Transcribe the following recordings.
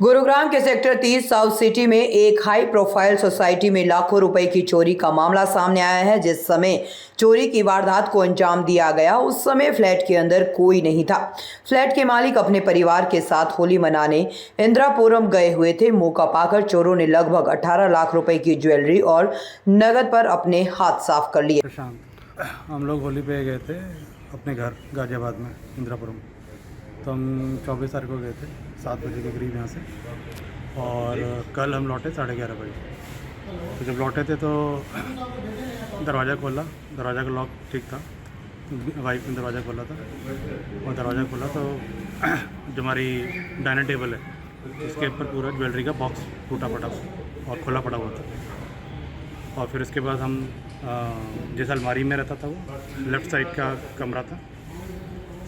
गुरुग्राम के sector 30 south city में एक हाई प्रोफाइल सोसाइटी में लाखों रुपए की चोरी का मामला सामने आया है। जिस समय चोरी की वारदात को अंजाम दिया गया उस समय फ्लैट के अंदर कोई नहीं था। फ्लैट के मालिक अपने परिवार के साथ होली मनाने इंदिरापुरम गए हुए थे। मौका पाकर चोरों ने लगभग 18 लाख रुपए की ज्वेलरी और नगद पर अपने हाथ साफ कर लिए। हम लोग होली पे गए थे अपने घर गाजियाबाद में इंदिरापुरम। तो हम 24 तारीख को गए थे 7 बजे के करीब यहाँ से, और कल हम लौटे 11:30 बजे। तो जब लौटे थे तो दरवाज़ा खोला, दरवाज़ा का लॉक ठीक था, वाइफ ने दरवाज़ा खोला था, और दरवाज़ा खोला तो जो हमारी डाइनिंग टेबल है इसके ऊपर पूरा ज्वेलरी का बॉक्स टूटा पड़ा और खुला पड़ा हुआ था। और फिर उसके बाद हम जिस अलमारी में रहता था वो लेफ़्ट साइड का कमरा था,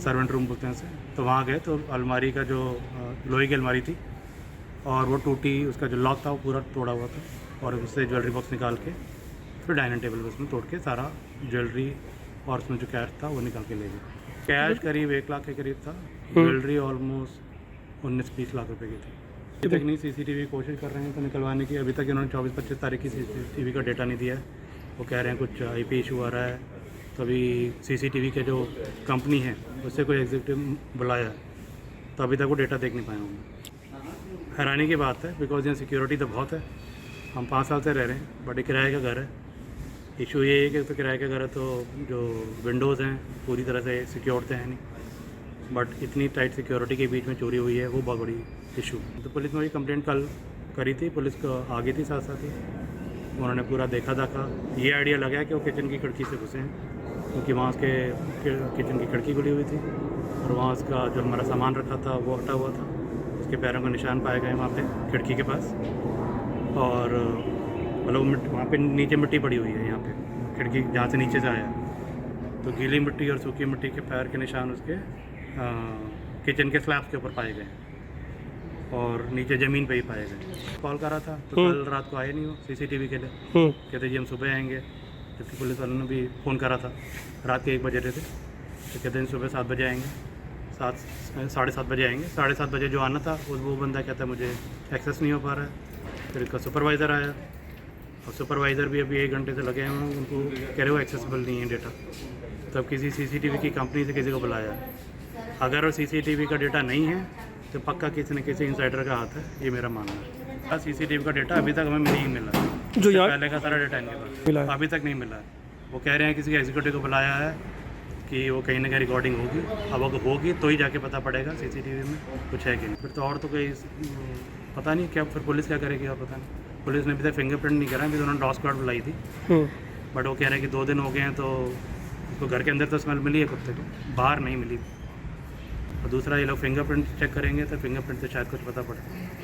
सर्वेंट रूम बोलते हैं उसे, तो वहाँ गए तो अलमारी का जो लोहे की अलमारी थी और वो टूटी, उसका जो लॉक था वो पूरा तोड़ा हुआ था, और उससे ज्वेलरी बॉक्स निकाल के फिर डाइनिंग टेबल पर उसमें तोड़ के सारा ज्वेलरी और उसमें जो कैश था वो निकाल के ले गए। कैश करीब 1 लाख के करीब था, ज्वेलरी ऑलमोस्ट 19-20 लाख रुपए की थी। अभी तक नहीं सीसीटीवी कोशिश कर रहे हैं तो निकलवाने की। अभी तक इन्होंने 24-25 तारीख की सीसीटीवी का डेटा नहीं दिया है। वो कह रहे हैं कुछ IP इशू आ रहा है, तो अभी सीसीटीवी के जो कंपनी है उससे कोई एग्जीक्यूटिव बुलाया है, तो अभी तक वो डेटा देख नहीं पाए होंगे। हैरानी की बात है, बिकॉज यहाँ सिक्योरिटी तो बहुत है। हम 5 साल से रह रहे हैं, बट किराए का घर है। इशू ये है कि तो किराए का घर है तो जो विंडोज़ हैं पूरी तरह से सिक्योर तो है नहीं, बट इतनी टाइट सिक्योरिटी के बीच में चोरी हुई है वो बहुत बड़ी इशू। तो पुलिस में भी कंप्लेंट कल करी थी, पुलिस को आ गई थी साथ साथ ही। उन्होंने पूरा देखा ये आइडिया लगा कि वो किचन की खिड़की से घुसे हैं, क्योंकि वहाँ उसके किचन की खिड़की खुली हुई थी और वहाँ उसका जो हमारा सामान रखा था वो हटा हुआ था। उसके पैरों के निशान पाए गए वहाँ पे खिड़की के पास, और मतलब वहाँ पे नीचे मिट्टी पड़ी हुई है, यहाँ पे खिड़की जहाँ से नीचे से आया, तो गीली मिट्टी और सूखी मिट्टी के पैर के निशान उसके किचन के स्लैब्स के ऊपर पाए गए और नीचे ज़मीन पे ही पाए गए। कॉल करा था तो कल रात को आए नहीं हो सीसीटीवी के लिए, कहते जी हम सुबह आएंगे, जबकि पुलिस वालों ने भी फ़ोन करा था रात के 1 बजे थे, तो कहते हैं सुबह 7 बजे आएंगे, 7-7:30 बजे आएंगे। 7:30 बजे जो आना था वो बंदा कहता है मुझे एक्सेस नहीं हो पा रहा है। फिर इसका सुपरवाइज़र आया और सुपरवाइज़र भी अभी 1 घंटे से लगे हैं, उनको कह रहे हो एक्सेसिबल नहीं है डेटा। तब किसी सीसीटीवी की कंपनी से किसी को बुलाया है। अगर वो सीसीटीवी का डेटा नहीं है तो पक्का किसी न किसी इनसाइडर का हाथ है, ये मेरा मानना है। सीसीटीवी का डेटा अभी तक हमें नहीं मिला, जो पहले का सारा डेटा इनके पास मिला अभी तक नहीं मिला है। वो कह रहे हैं किसी एग्जीक्यूटिव को बुलाया है कि वो कहीं ना कहीं रिकॉर्डिंग होगी, अब अगर होगी तो ही जाके पता पड़ेगा सीसीटीवी में कुछ है कि नहीं। फिर तो और तो कोई पता नहीं क्या, फिर पुलिस क्या करेगी और पता नहीं। पुलिस ने अभी तक फिंगरप्रिंट नहीं करा, अभी तो उन्होंने डॉग स्क्वाड बुलाई थी, बट वो कह रहे हैं कि 2 दिन हो गए हैं तो उसको घर के अंदर तो स्मेल मिली है कुत्ते को, बाहर नहीं मिली। और दूसरा ये लोग फिंगरप्रिंट चेक करेंगे तो फिंगरप्रिंट से शायद कुछ पता पड़े।